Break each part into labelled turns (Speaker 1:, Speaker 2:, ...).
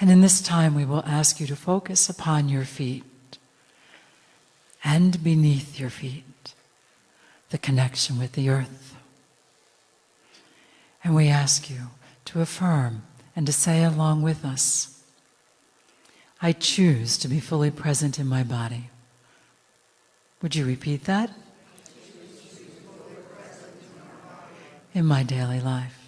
Speaker 1: And in this time, we will ask you to focus upon your feet and beneath your feet, the connection with the earth. And we ask you to affirm and to say along with us, I choose to be fully present in my body. Would you repeat that? In my daily life.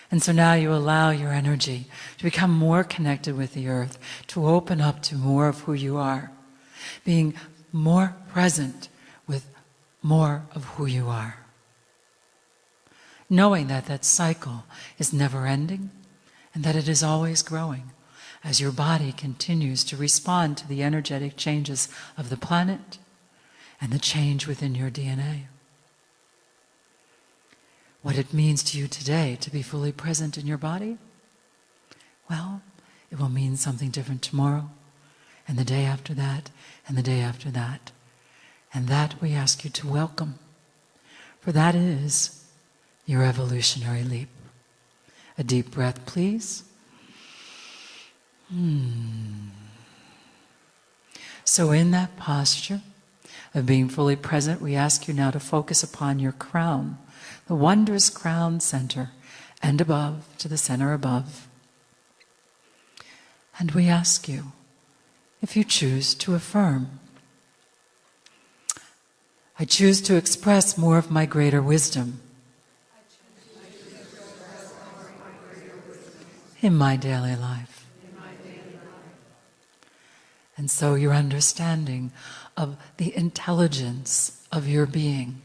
Speaker 1: And so now you allow your energy to become more connected with the earth, to open up to more of who you are, being more present with more of who you are. Knowing that that cycle is never ending and that it is always growing as your body continues to respond to the energetic changes of the planet and the change within your DNA. What it means to you today to be fully present in your body? Well, it will mean something different tomorrow, and the day after that, and the day after that. And that we ask you to welcome, for that is your evolutionary leap. A deep breath, please. So in that posture of being fully present, we ask you now to focus upon your crown, the wondrous crown center, and above, to the center above. And we ask you, if you choose to affirm, I choose to express more of my greater wisdom in my daily life. And so your understanding of the intelligence of your being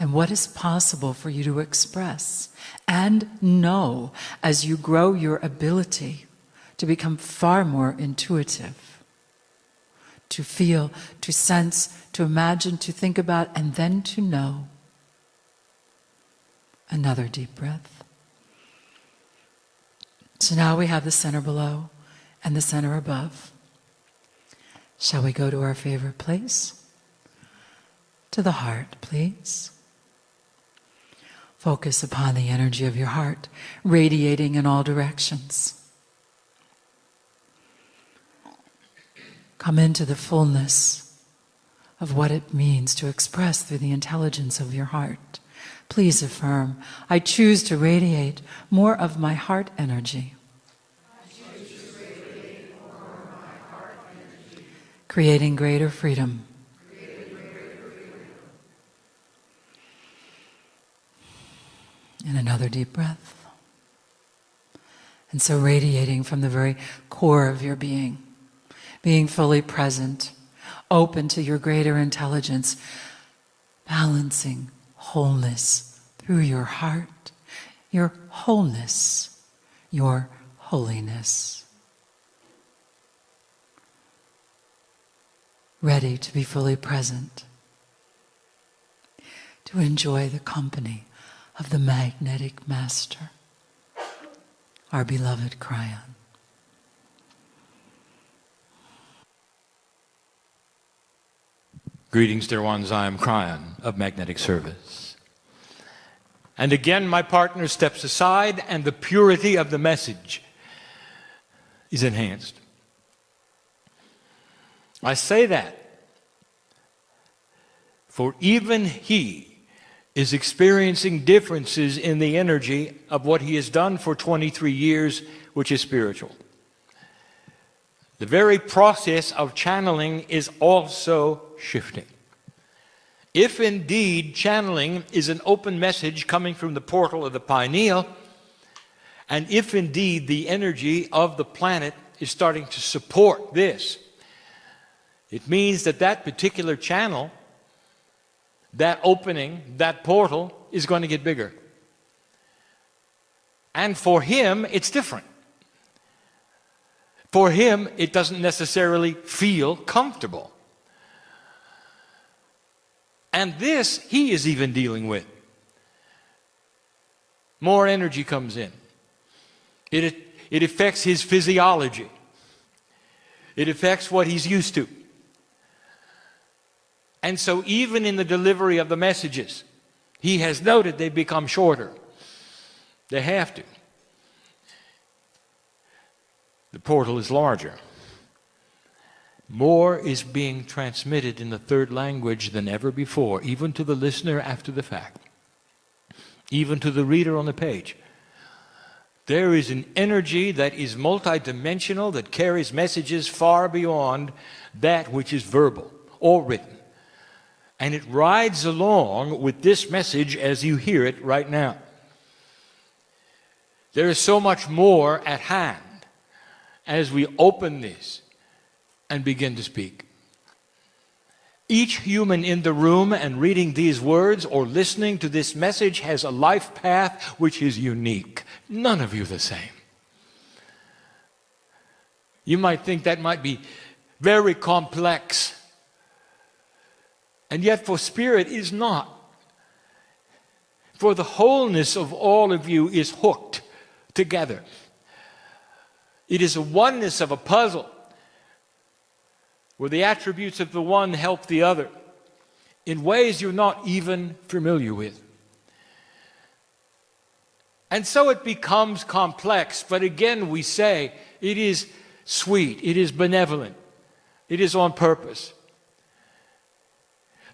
Speaker 1: and what is possible for you to express and know as you grow your ability to become far more intuitive, to feel, to sense, to imagine, to think about, and then to know. Another deep breath. So now we have the center below and the center above. Shall we go to our favorite place? To the heart, please. Focus upon the energy of your heart, radiating in all directions. Come into the fullness of what it means to express through the intelligence of your heart. Please affirm, I choose to radiate more of my heart energy. Creating greater freedom. And another deep breath. And so radiating from the very core of your being, being fully present, open to your greater intelligence, balancing wholeness through your heart, your wholeness, your holiness. Ready to be fully present, to enjoy the company of the magnetic master, our beloved KRYON.
Speaker 2: Greetings, dear ones. I am KRYON of Magnetic Service. And again, my partner steps aside, and the purity of the message is enhanced. I say that, for even he is experiencing differences in the energy of what he has done for 23 years, which is spiritual. The very process of channeling is also shifting. If indeed channeling is an open message coming from the portal of the pineal, and if indeed the energy of the planet is starting to support this, it means that that particular channel, that opening, that portal is going to get bigger. And for him, it's different. For him, it doesn't necessarily feel comfortable. And this, he is even dealing with. More energy comes in. It affects his physiology. It affects what he's used to. And so even in the delivery of the messages, he has noted they become shorter. They have to. the portal is larger. More is being transmitted in the third language than ever before, even to the listener after the fact, even to the reader on the page. There is an energy that is multidimensional, that carries messages far beyond that which is verbal or written. And it rides along with this message as you hear it right now. There is so much more at hand as we open this and begin to speak. Each human in the room and reading these words or listening to this message has a life path which is unique. None of you the same. You might think that might be very complex. And yet for Spirit it is not. For the wholeness of all of you is hooked together. It is a oneness of a puzzle where the attributes of the one help the other in ways you're not even familiar with. And so it becomes complex, but again we say it is sweet, it is benevolent, it is on purpose.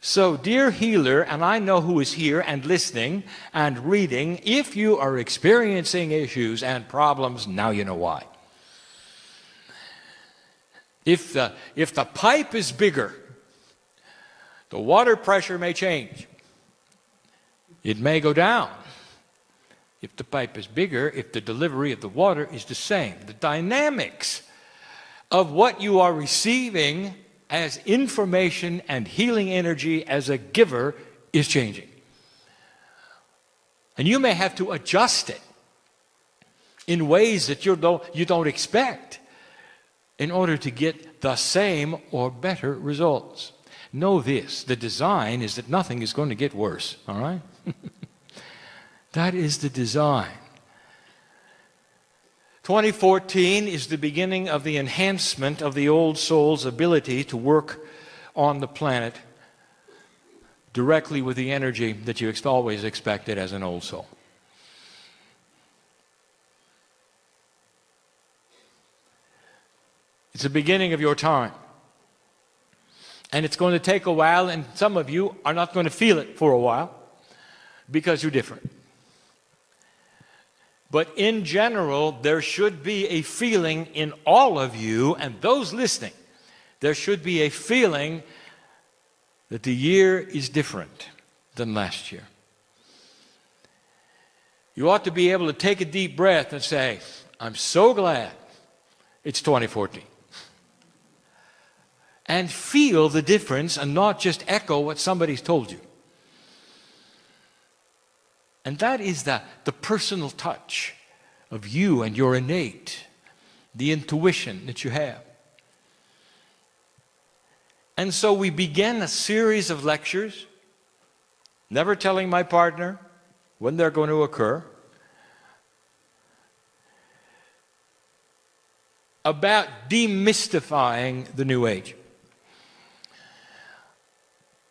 Speaker 2: So, dear healer, and I know who is here and listening and reading, if you are experiencing issues and problems, now you know why. If the pipe is bigger, the water pressure may change. It may go down. If the pipe is bigger, if the delivery of the water is the same. The dynamics of what you are receiving as information and healing energy as a giver is changing. And you may have to adjust it in ways that you don't expect in order to get the same or better results. Know this, the design is that nothing is going to get worse, all right? That is the design. 2014 is the beginning of the enhancement of the old soul's ability to work on the planet directly with the energy that you always expected as an old soul. It's the beginning of your time. And it's going to take a while, and some of you are not going to feel it for a while because you're different. But in general, there should be a feeling in all of you, and those listening, there should be a feeling that the year is different than last year. You ought to be able to take a deep breath and say, I'm so glad it's 2014. And feel the difference and not just echo what somebody's told you. And that is the personal touch of you and your innate, the intuition that you have. And so we began a series of lectures, never telling my partner when they're going to occur, about demystifying the New Age.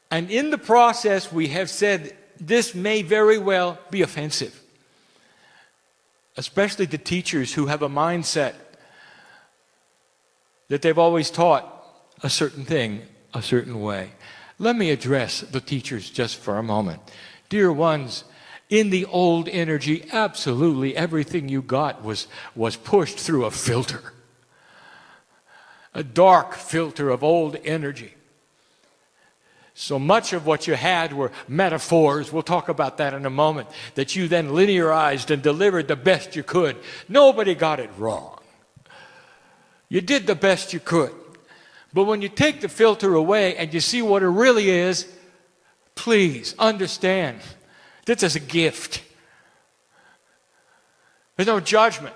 Speaker 2: And in the process, we have said this may very well be offensive, especially to teachers who have a mindset that they've always taught a certain thing a certain way. Let me address the teachers just for a moment. Dear ones, in the old energy, absolutely everything you got was pushed through a filter, a dark filter of old energy. So much of what you had were metaphors, we'll talk about that in a moment, that you then linearized and delivered the best you could. Nobody got it wrong. You did the best you could. But when you take the filter away and you see what it really is, please understand, this is a gift. There's no judgment.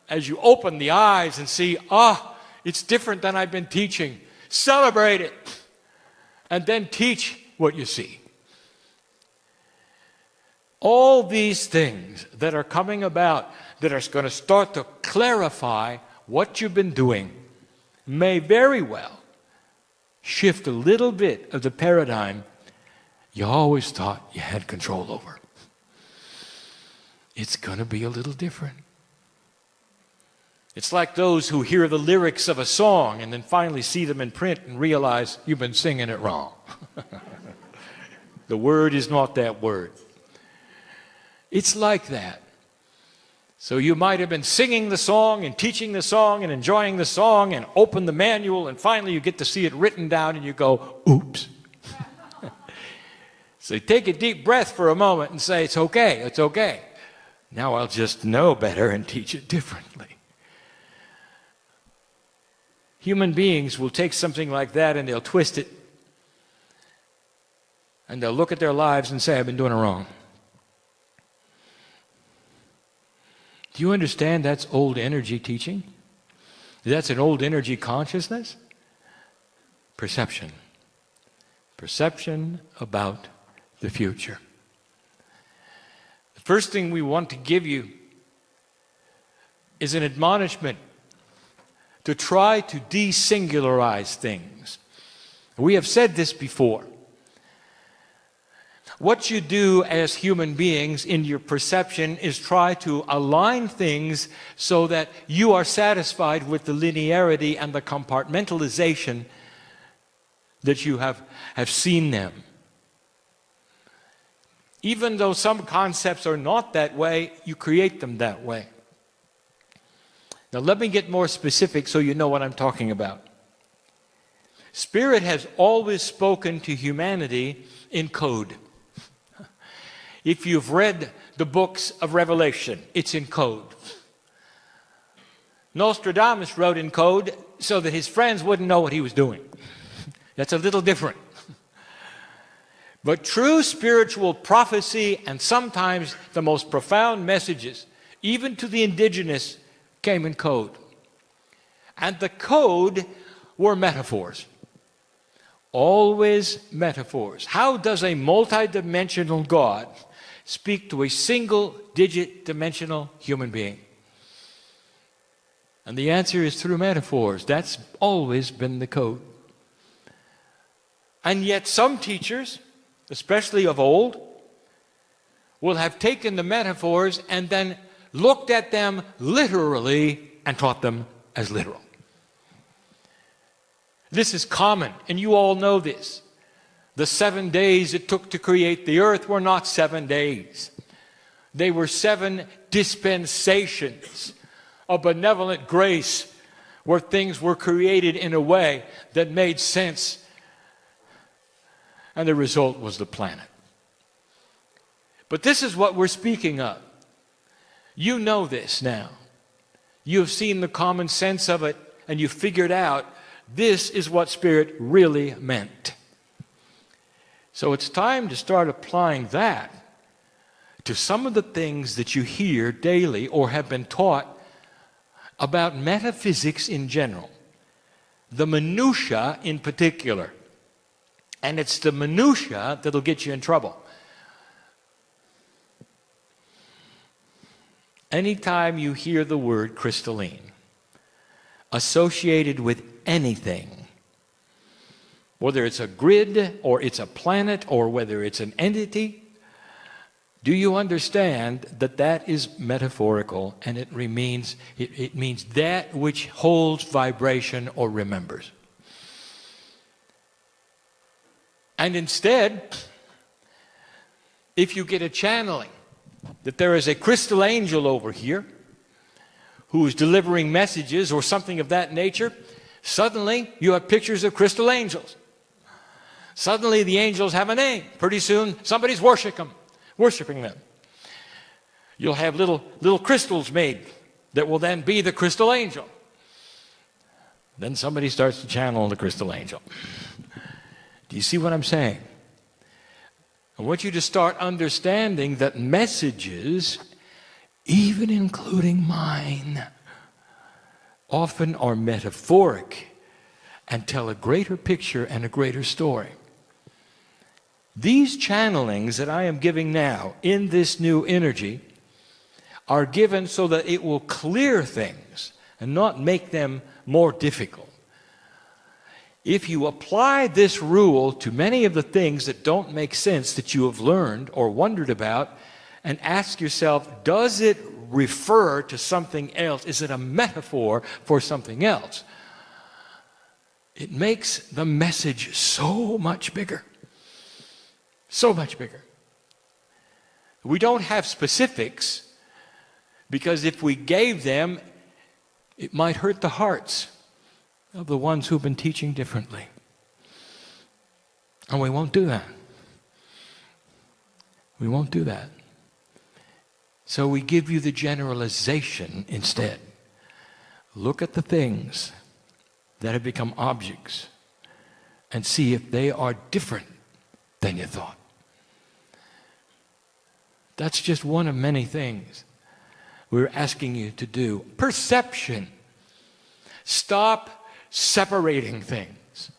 Speaker 2: As you open the eyes and see, it's different than I've been teaching. Celebrate it. And then teach what you see. All these things that are coming about that are going to start to clarify what you've been doing may very well shift a little bit of the paradigm you always thought you had control over. It's going to be a little different. It's like those who hear the lyrics of a song and then finally see them in print and realize you've been singing it wrong. The word is not that word. It's like that. So you might have been singing the song and teaching the song and enjoying the song and open the manual, and finally you get to see it written down and you go, oops. So you take a deep breath for a moment and say, it's okay, it's okay. Now I'll just know better and teach it differently. Human beings will take something like that and they'll twist it. And they'll look at their lives and say, I've been doing it wrong. Do you understand that's old energy teaching? That's an old energy consciousness? Perception. Perception about the future. The first thing we want to give you is an admonishment to try to desingularize things. We have said this before. What you do as human beings in your perception is try to align things so that you are satisfied with the linearity and the compartmentalization that you have seen them. Even though some concepts are not that way, you create them that way. Now let me get more specific so you know what I'm talking about. Spirit has always spoken to humanity in code. If you've read the books of Revelation, it's in code. Nostradamus wrote in code so that his friends wouldn't know what he was doing. That's a little different. But true spiritual prophecy, and sometimes the most profound messages, even to the indigenous, came in code. And the code were metaphors. Always metaphors. How does a multidimensional God speak to a single-digit dimensional human being? And the answer is through metaphors. That's always been the code. And yet some teachers, especially of old, will have taken the metaphors and then looked at them literally and taught them as literal. This is common, and you all know this. The 7 days it took to create the earth were not 7 days. They were 7 dispensations of benevolent grace where things were created in a way that made sense. And the result was the planet. But this is what we're speaking of. You know this now. You've seen the common sense of it, and you've figured out this is what Spirit really meant. So it's time to start applying that to some of the things that you hear daily or have been taught about metaphysics in general. The minutiae in particular. And it's the minutiae that'll get you in trouble. Anytime you hear the word crystalline associated with anything, whether it's a grid or it's a planet or whether it's an entity, do you understand that that is metaphorical, and it means that which holds vibration or remembers? And instead, if you get a channeling that there is a crystal angel over here who is delivering messages or something of that nature, suddenly you have pictures of crystal angels. Suddenly the angels have a name. Pretty soon somebody's worshiping them. You'll have little crystals made that will then be the crystal angel. Then somebody starts to channel the crystal angel. Do you see what I'm saying? I want you to start understanding that messages, even including mine, often are metaphoric and tell a greater picture and a greater story. These channelings that I am giving now in this new energy are given so that it will clear things and not make them more difficult. If you apply this rule to many of the things that don't make sense that you have learned or wondered about, and ask yourself, does it refer to something else? Is it a metaphor for something else? It makes the message so much bigger. So much bigger. We don't have specifics because if we gave them, it might hurt the hearts of the ones who've been teaching differently. And we won't do that. We won't do that. So we give you the generalization instead. Look at the things that have become objects and see if they are different than you thought. That's just one of many things we're asking you to do. Perception. Stop separating things.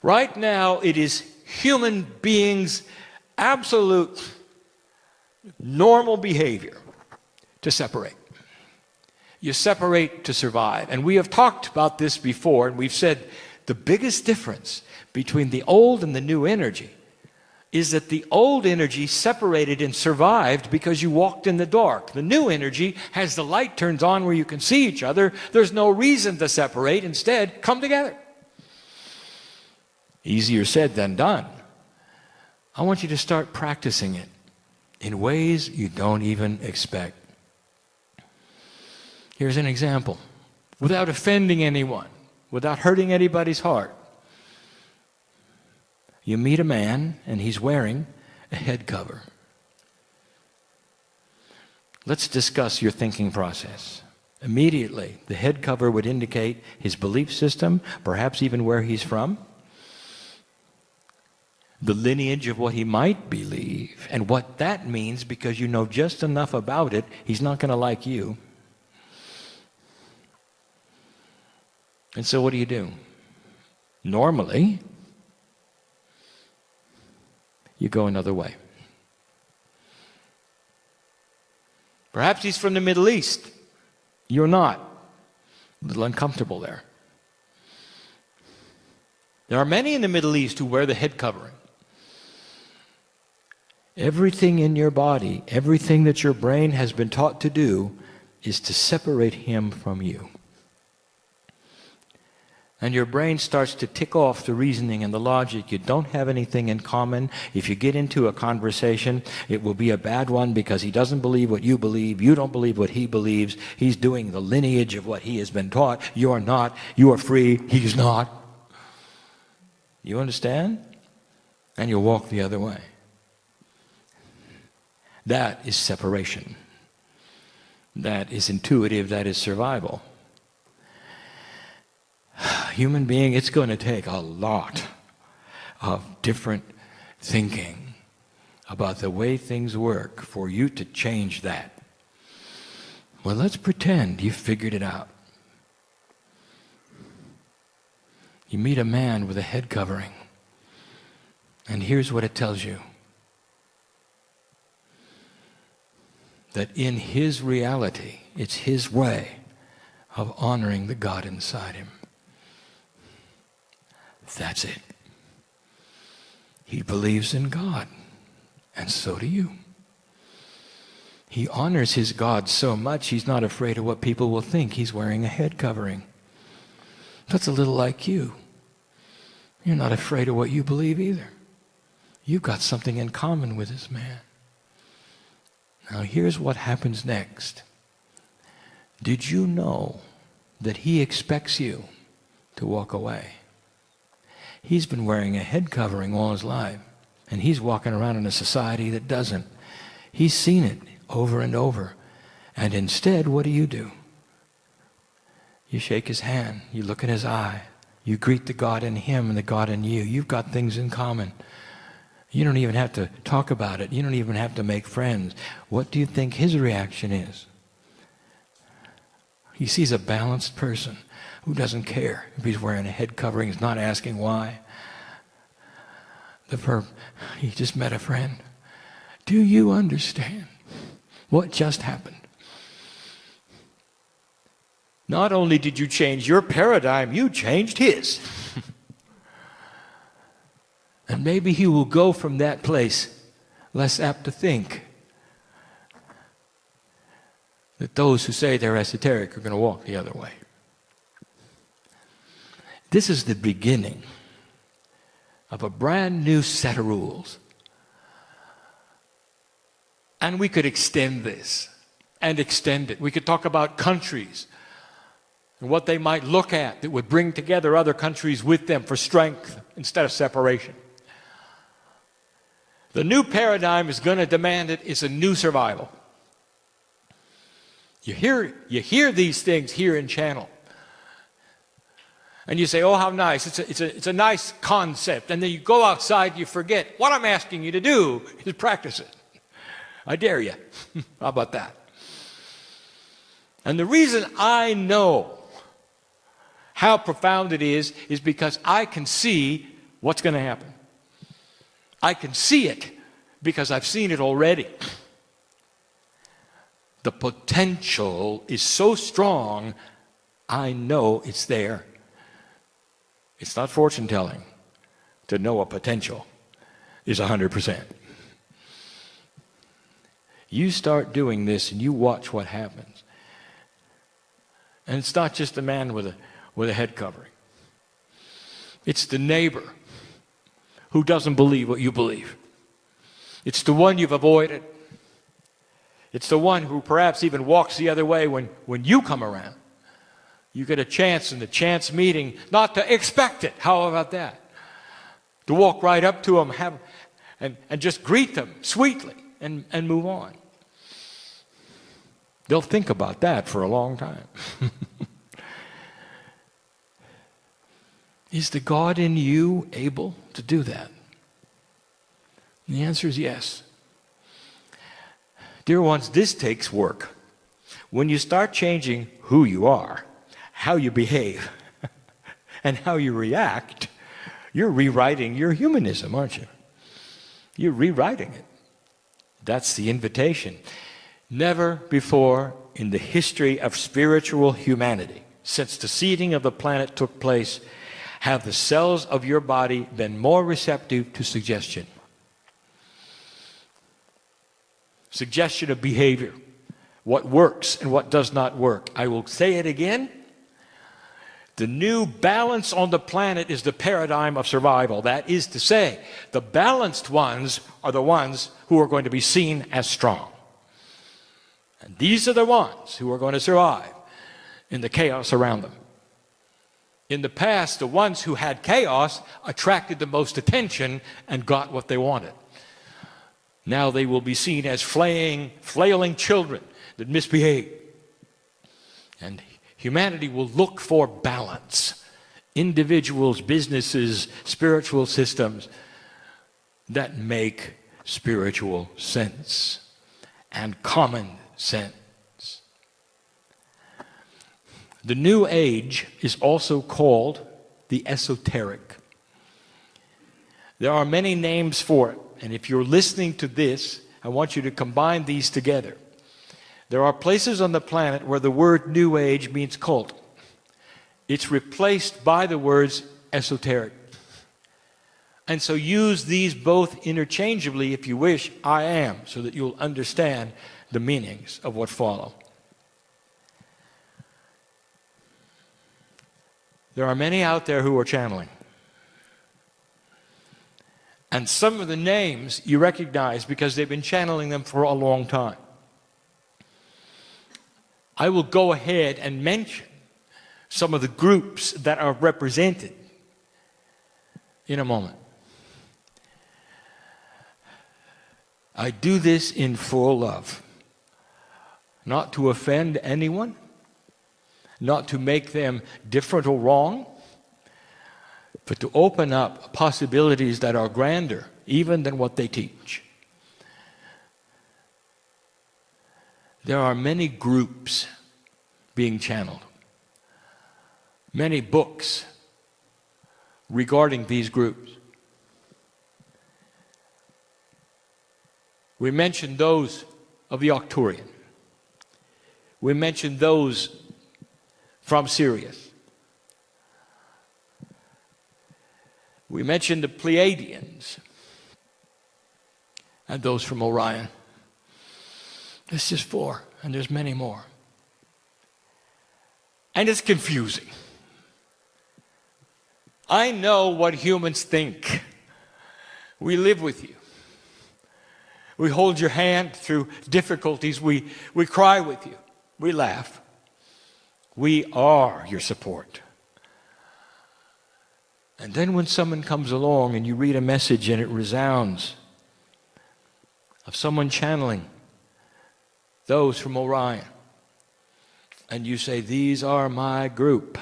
Speaker 2: Right now, it is human beings' absolute normal behavior to separate. You separate to survive. And we have talked about this before, and we've said the biggest difference between the old and the new energy is that the old energy separated and survived because you walked in the dark. The new energy has the light turns on where you can see each other. There's no reason to separate. Instead, come together. Easier said than done. I want you to start practicing it in ways you don't even expect. Here's an example. Without offending anyone, without hurting anybody's heart. You meet a man and he's wearing a head cover. Let's discuss your thinking process. Immediately, the head cover would indicate his belief system, perhaps even where he's from, the lineage of what he might believe, and what that means because you know just enough about it, he's not going to like you. And so what do? Normally, you go another way. Perhaps he's from the Middle East. You're not. A little uncomfortable there. There are many in the Middle East who wear the head covering. Everything in your body, everything that your brain has been taught to do is to separate him from you. And your brain starts to tick off the reasoning and the logic. You don't have anything in common. If you get into a conversation, it will be a bad one because he doesn't believe what you believe. You don't believe what he believes. He's doing the lineage of what he has been taught. You're not. You are free. He's not. You understand? And you walk the other way. That is separation. That is intuitive. That is survival. Human being, it's going to take a lot of different thinking about the way things work for you to change that. Well, let's pretend you figured it out. You meet a man with a head covering, and here's what it tells you. That in his reality, it's his way of honoring the God inside him. That's it. He believes in God, and so do you. He honors his God so much, he's not afraid of what people will think. He's wearing a head covering. That's a little like you. You're not afraid of what you believe either. You've got something in common with this man. Now here's what happens next. Did you know that he expects you to walk away? He's been wearing a head covering all his life, and he's walking around in a society that doesn't. He's seen it over and over. And instead, what do? You shake his hand. You look in his eye. You greet the God in him and the God in you. You've got things in common. You don't even have to talk about it. You don't even have to make friends. What do you think his reaction is? He sees a balanced person who doesn't care if he's wearing a head covering. He's not asking why. He just met a friend. Do you understand what just happened? Not only did you change your paradigm, you changed his. And maybe he will go from that place less apt to think. that those who say they're esoteric are going to walk the other way. This is the beginning of a brand new set of rules. And we could extend this and extend it. We could talk about countries and what they might look at that would bring together other countries with them for strength instead of separation. The new paradigm is going to demand it. It's a new survival. You hear these things here in Channel. And you say, oh, how nice. It's a nice concept. And then you go outside, you forget. What I'm asking you to do is practice it. I dare you. How about that? And the reason I know how profound it is because I can see what's going to happen. I can see it because I've seen it already. The potential is so strong, I know it's there. It's not fortune telling to know a potential is 100%. You start doing this and you watch what happens. And it's not just a man with a head covering. It's the neighbor who doesn't believe what you believe. It's the one you've avoided. It's the one who perhaps even walks the other way when you come around. You get a chance in the chance meeting not to expect it. How about that? To walk right up to them and just greet them sweetly and move on. They'll think about that for a long time. Is the God in you able to do that? And the answer is yes. Dear ones, this takes work. When you start changing who you are, how you behave, and how you react, you're rewriting your humanism, aren't you? You're rewriting it. That's the invitation. Never before in the history of spiritual humanity, since the seeding of the planet took place, have the cells of your body been more receptive to suggestion. Suggestion of behavior, what works and what does not work. I will say it again. The new balance on the planet is the paradigm of survival. That is to say, the balanced ones are the ones who are going to be seen as strong. And these are the ones who are going to survive in the chaos around them. In the past, the ones who had chaos attracted the most attention and got what they wanted. Now they will be seen as flailing children that misbehave. And humanity will look for balance. Individuals, businesses, spiritual systems that make spiritual sense and common sense. The New Age is also called the esoteric. There are many names for it, and if you're listening to this, I want you to combine these together. There are places on the planet where the word New Age means cult. It's replaced by the words esoteric. And so use these both interchangeably if you wish, I am, so that you'll understand the meanings of what follow. There are many out there who are channeling. And some of the names you recognize because they've been channeling them for a long time. I will go ahead and mention some of the groups that are represented in a moment. I do this in full love, not to offend anyone, not to make them different or wrong, but to open up possibilities that are grander even than what they teach. There are many groups being channeled, many books regarding these groups. We mentioned those of the Arcturian. We mentioned those from Sirius. We mentioned the Pleiadians and those from Orion. That's just four. And there's many more. And it's confusing. I know what humans think. We live with you. We hold your hand through difficulties. We cry with you. We laugh. We are your support. And then when someone comes along and you read a message and it resounds of someone channeling those from Orion, and you say, these are my group,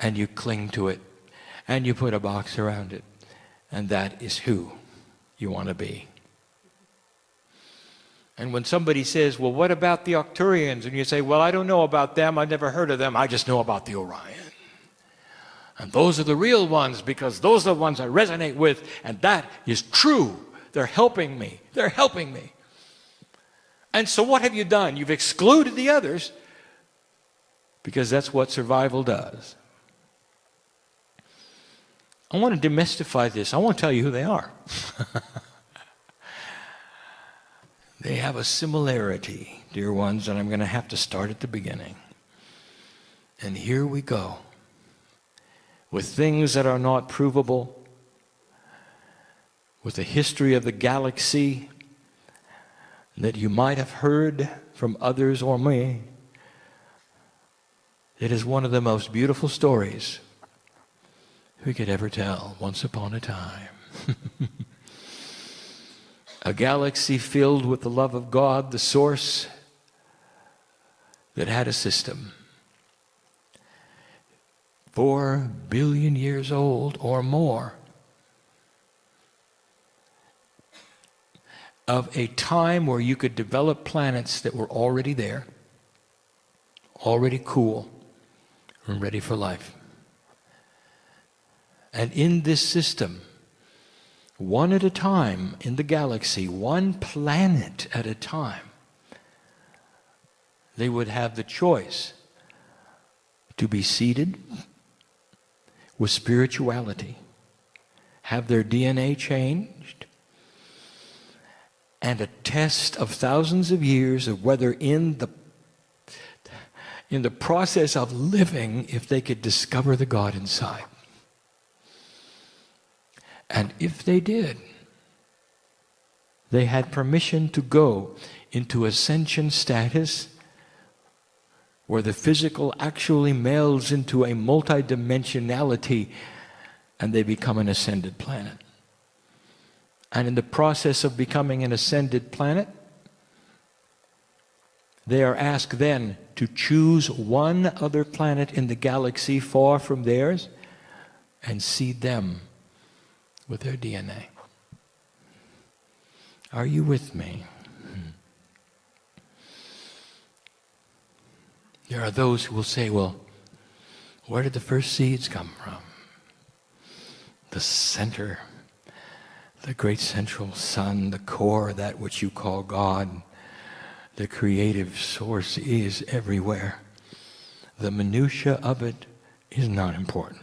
Speaker 2: and you cling to it, and you put a box around it, and that is who you want to be. And when somebody says, well, what about the Arcturians? And you say, well, I don't know about them. I've never heard of them. I just know about the Orion. And those are the real ones because those are the ones I resonate with. And that is true. They're helping me. They're helping me. And so what have you done? You've excluded the others because that's what survival does. I want to demystify this. I want to tell you who they are. They have a similarity, dear ones, and I'm going to have to start at the beginning. And here we go. With things that are not provable, with the history of the galaxy that you might have heard from others or me. It is one of the most beautiful stories we could ever tell, once upon a time. A galaxy filled with the love of God, the source, that had a system. 4 billion years old or more. Of a time where you could develop planets that were already there, already cool, and ready for life. And in this system, one at a time in the galaxy, one planet at a time, they would have the choice to be seeded with spirituality, have their DNA changed, and a test of thousands of years of whether in the process of living, if they could discover the God inside. And if they did, they had permission to go into ascension status where the physical actually melds into a multidimensionality and they become an ascended planet. And in the process of becoming an ascended planet, they are asked then to choose one other planet in the galaxy far from theirs and seed them with their DNA. Are you with me? There are those who will say, well, where did the first seeds come from? The center, the great central sun, the core, that which you call God, the creative source is everywhere. The minutia of it is not important.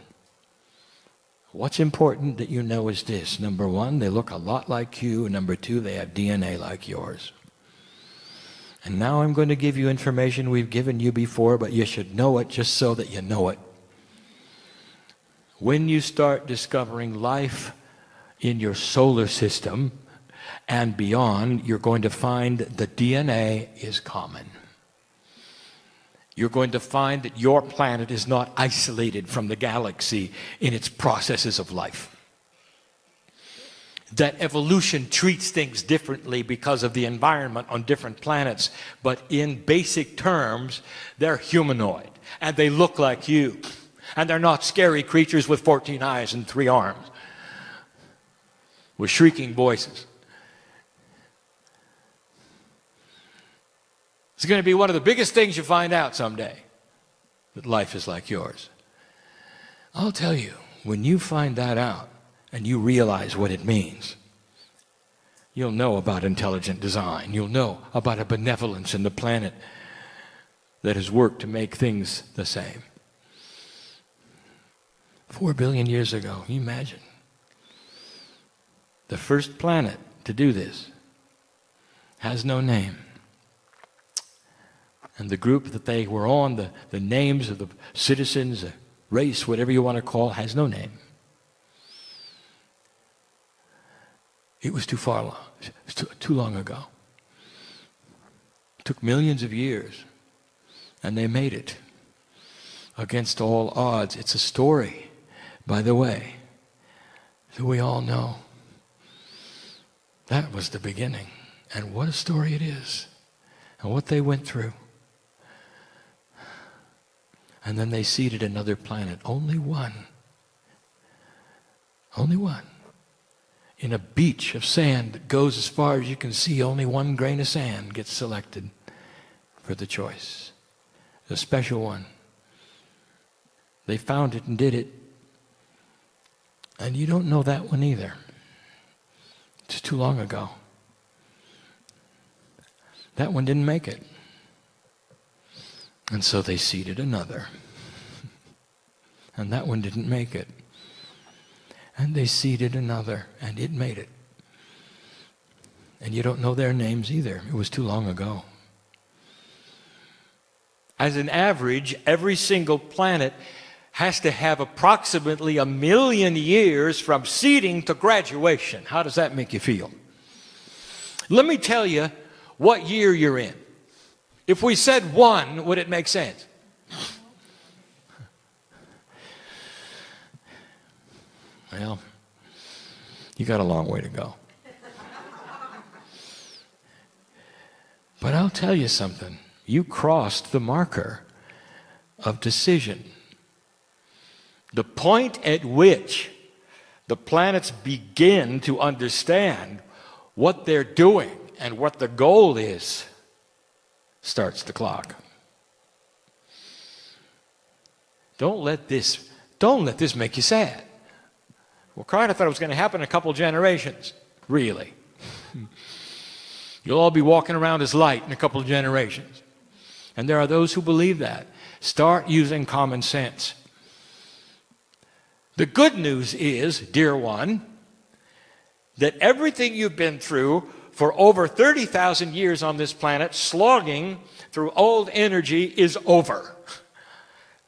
Speaker 2: What's important that you know is this. Number one, they look a lot like you. Number two, they have DNA like yours. And now I'm going to give you information we've given you before, but you should know it just so that you know it. When you start discovering life in your solar system and beyond, you're going to find the DNA is common. You're going to find that your planet is not isolated from the galaxy in its processes of life. That evolution treats things differently because of the environment on different planets, but in basic terms, they're humanoid, and they look like you. And they're not scary creatures with 14 eyes and 3 arms, with shrieking voices. It's going to be one of the biggest things you find out someday, that life is like yours. I'll tell you, when you find that out and you realize what it means, you'll know about intelligent design. You'll know about a benevolence in the planet that has worked to make things the same. 4 billion years ago, can you imagine? The first planet to do this has no name. And the group that they were on, the names of the citizens, the race, whatever you want to call, has no name. It was too far long. It was too long ago. It took millions of years, and they made it against all odds. It's a story, by the way, that we all know. That was the beginning, and what a story it is, and what they went through. And then they seeded another planet, only one. Only one. In a beach of sand that goes as far as you can see, only one grain of sand gets selected for the choice. A special one. They found it and did it. And you don't know that one either. It's too long ago. That one didn't make it. And so they seeded another. And that one didn't make it. And they seeded another, and it made it. And you don't know their names either. It was too long ago. As an average, every single planet has to have approximately 1 million years from seeding to graduation. How does that make you feel? Let me tell you what year you're in. If we said 1, would it make sense? Well, you got a long way to go. But I'll tell you something. You crossed the marker of decision. The point at which the planets begin to understand what they're doing and what the goal is starts the clock. Don't let this make you sad. Well, KRYON, I thought it was going to happen in a couple generations. Really. You'll all be walking around as light in a couple of generations. And there are those who believe that. Start using common sense. The good news is, dear one, that everything you've been through for over 30,000 years on this planet, slogging through old energy, is over.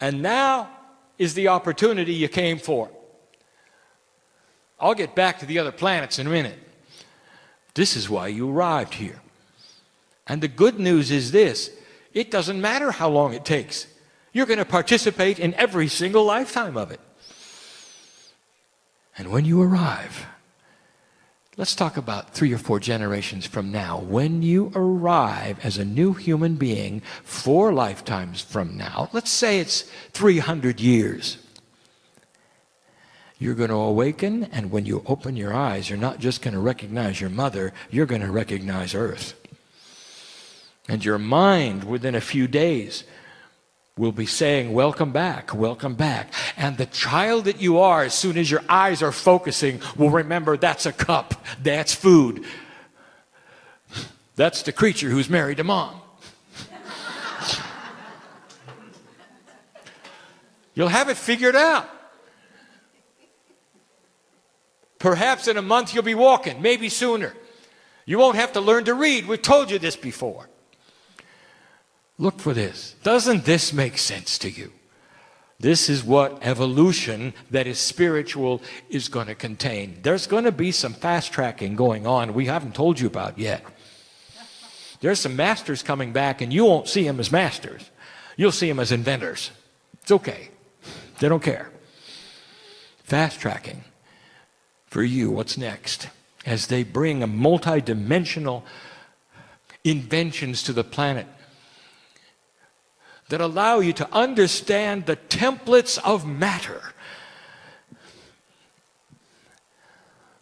Speaker 2: And now is the opportunity you came for. I'll get back to the other planets in a minute. This is why you arrived here. And the good news is this: it doesn't matter how long it takes. You're going to participate in every single lifetime of it. And when you arrive, let's talk about 3 or 4 generations from now. When you arrive as a new human being 4 lifetimes from now, let's say it's 300 years. You're going to awaken, and when you open your eyes, you're not just going to recognize your mother, you're going to recognize Earth. And your mind, within a few days, will be saying, welcome back, welcome back. And the child that you are, as soon as your eyes are focusing, will remember that's a cup, that's food. That's the creature who's married to mom. You'll have it figured out. Perhaps in a month you'll be walking, maybe sooner. You won't have to learn to read. We've told you this before. Look for this. Doesn't this make sense to you? This is what evolution that is spiritual is going to contain. There's going to be some fast tracking going on we haven't told you about yet. There's some masters coming back, and you won't see them as masters. You'll see them as inventors. It's okay. They don't care. Fast tracking. For you, what's next? As they bring a multi-dimensional inventions to the planet that allow you to understand the templates of matter.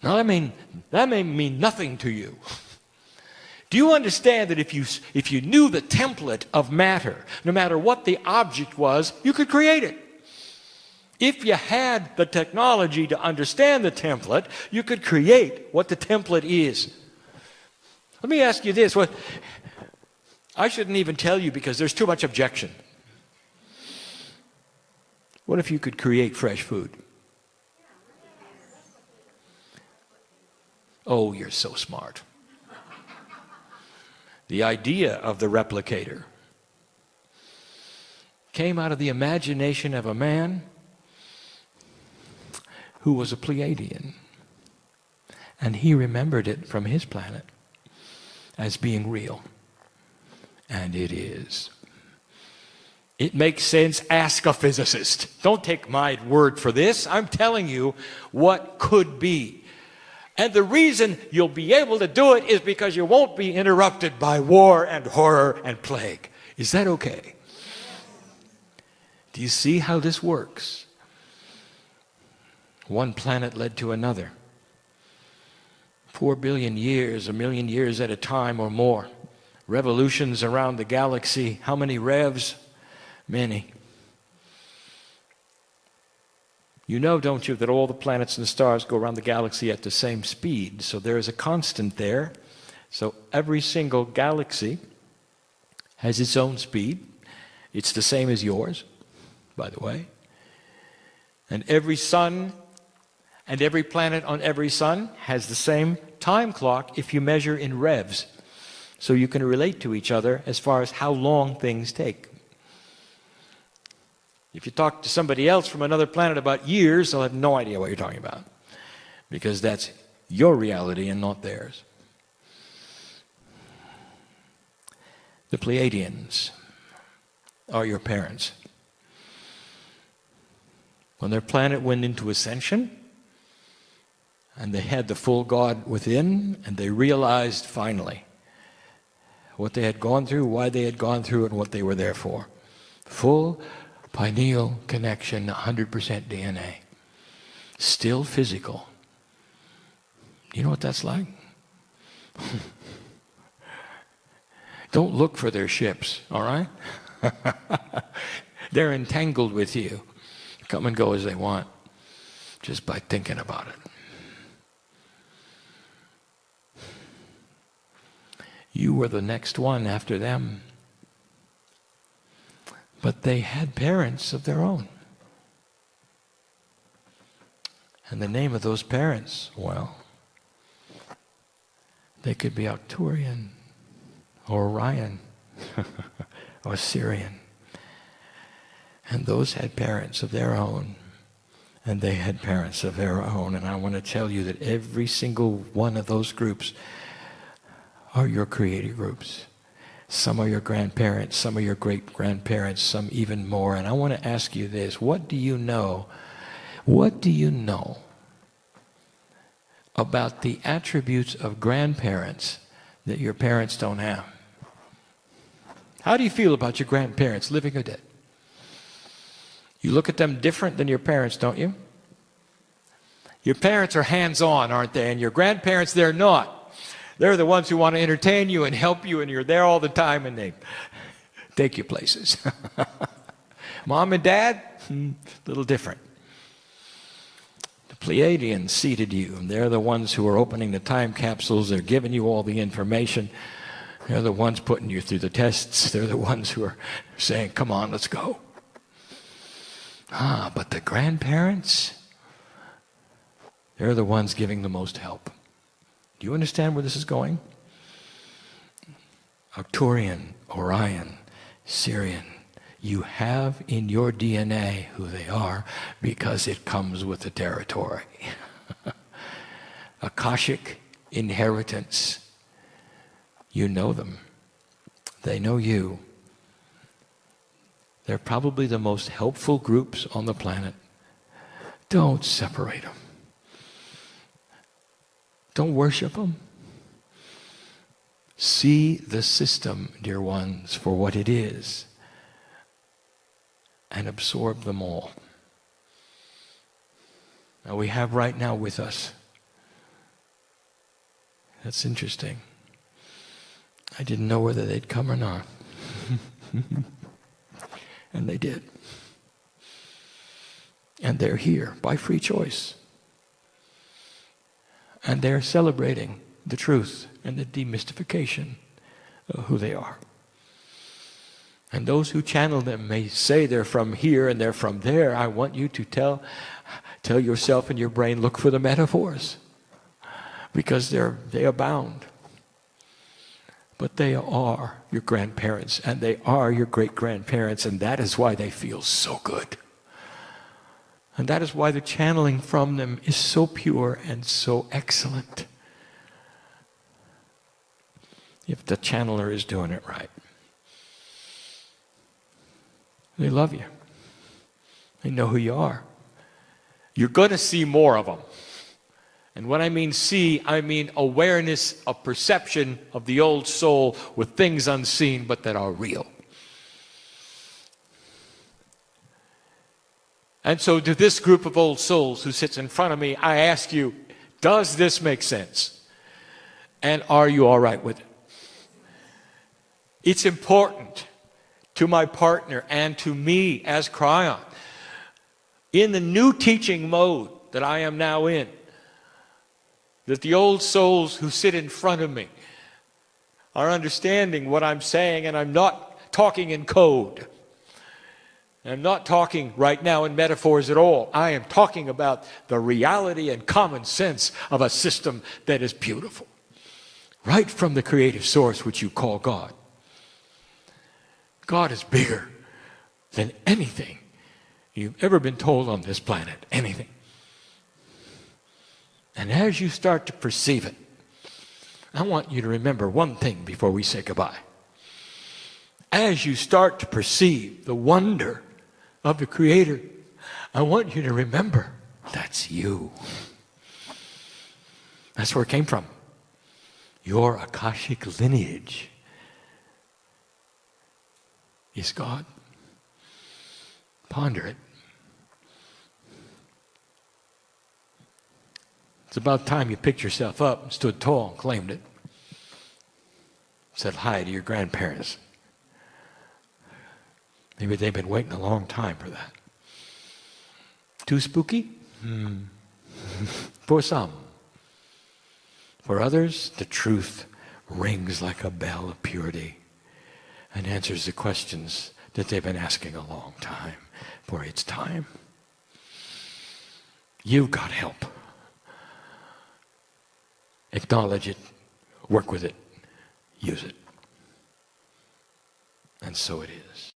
Speaker 2: Now that may mean nothing to you. Do you understand that if you knew the template of matter, no matter what the object was, you could create it? If you had the technology to understand the template, you could create what the template is. Let me ask you this. I shouldn't even tell you because there's too much objection. What if you could create fresh food? Oh, you're so smart. The idea of the replicator came out of the imagination of a man who was a Pleiadian. And he remembered it from his planet as being real. And it is. It makes sense. Ask a physicist. Don't take my word for this. I'm telling you what could be. And the reason you'll be able to do it is because you won't be interrupted by war and horror and plague. Is that okay? Do you see how this works? One planet led to another. 4 billion years, 1 million years at a time or more. Revolutions around the galaxy. How many revs? Many. You know, don't you, that all the planets and stars go around the galaxy at the same speed. So there is a constant there. So every single galaxy has its own speed. It's the same as yours, by the way. And every sun and every planet on every sun has the same time clock if you measure in revs. So you can relate to each other as far as how long things take. If you talk to somebody else from another planet about years, they'll have no idea what you're talking about. Because that's your reality and not theirs. The Pleiadians are your parents. When their planet went into ascension, and they had the full God within, and they realized finally what they had gone through, why they had gone through, and what they were there for. Full pineal connection, 100% DNA. Still physical. You know what that's like? Don't look for their ships, all right? They're entangled with you. Come and go as they want, just by thinking about it. You were the next one after them. But they had parents of their own. And the name of those parents, well, they could be Arcturian, or Orion, or Syrian. And those had parents of their own. And they had parents of their own. And I want to tell you that every single one of those groups are your creative groups. Some are your grandparents, some are your great-grandparents, some even more. And I want to ask you this. What do you know? What do you know about the attributes of grandparents that your parents don't have? How do you feel about your grandparents, living or dead? You look at them different than your parents, don't you? Your parents are hands-on, aren't they? And your grandparents, they're not. They're the ones who want to entertain you and help you, and you're there all the time, and they take you places. Mom and Dad, a little different. The Pleiadians seated you, and they're the ones who are opening the time capsules. They're giving you all the information. They're the ones putting you through the tests. They're the ones who are saying, come on, let's go. But the grandparents, they're the ones giving the most help. Do you understand where this is going? Arcturian, Orion, Syrian. You have in your DNA who they are because it comes with the territory. Akashic inheritance. You know them. They know you. They're probably the most helpful groups on the planet. Don't separate them. Don't worship them. See the system, dear ones, for what it is, and absorb them all. Now we have right now with us. That's interesting. I didn't know whether they'd come or not. And they did. And they're here by free choice. And they're celebrating the truth and the demystification of who they are. And those who channel them may say they're from here and they're from there. I want you to tell yourself and your brain, look for the metaphors. Because they abound. But they are your grandparents, and they are your great-grandparents, and that is why they feel so good. And that is why the channeling from them is so pure and so excellent. If the channeler is doing it right. They love you. They know who you are. You're going to see more of them. And when I mean see, I mean awareness of perception of the old soul with things unseen but that are real. And so to this group of old souls who sits in front of me, I ask you, does this make sense? And are you all right with it? It's important to my partner and to me as KRYON, in the new teaching mode that I am now in, that the old souls who sit in front of me are understanding what I'm saying, and I'm not talking in code. I'm not talking right now in metaphors at all. I am talking about the reality and common sense of a system that is beautiful, right from the creative source which you call God. God is bigger than anything you've ever been told on this planet, anything. And as you start to perceive it, I want you to remember one thing before we say goodbye. As you start to perceive the wonder of the Creator, I want you to remember that's you. That's where it came from. Your Akashic lineage is God. Ponder it. It's about time you picked yourself up and stood tall and claimed it. Said hi to your grandparents. Maybe they've been waiting a long time for that. Too spooky? For some. For others, the truth rings like a bell of purity and answers the questions that they've been asking a long time. For it's time. You've got help. Acknowledge it, work with it, use it. And so it is.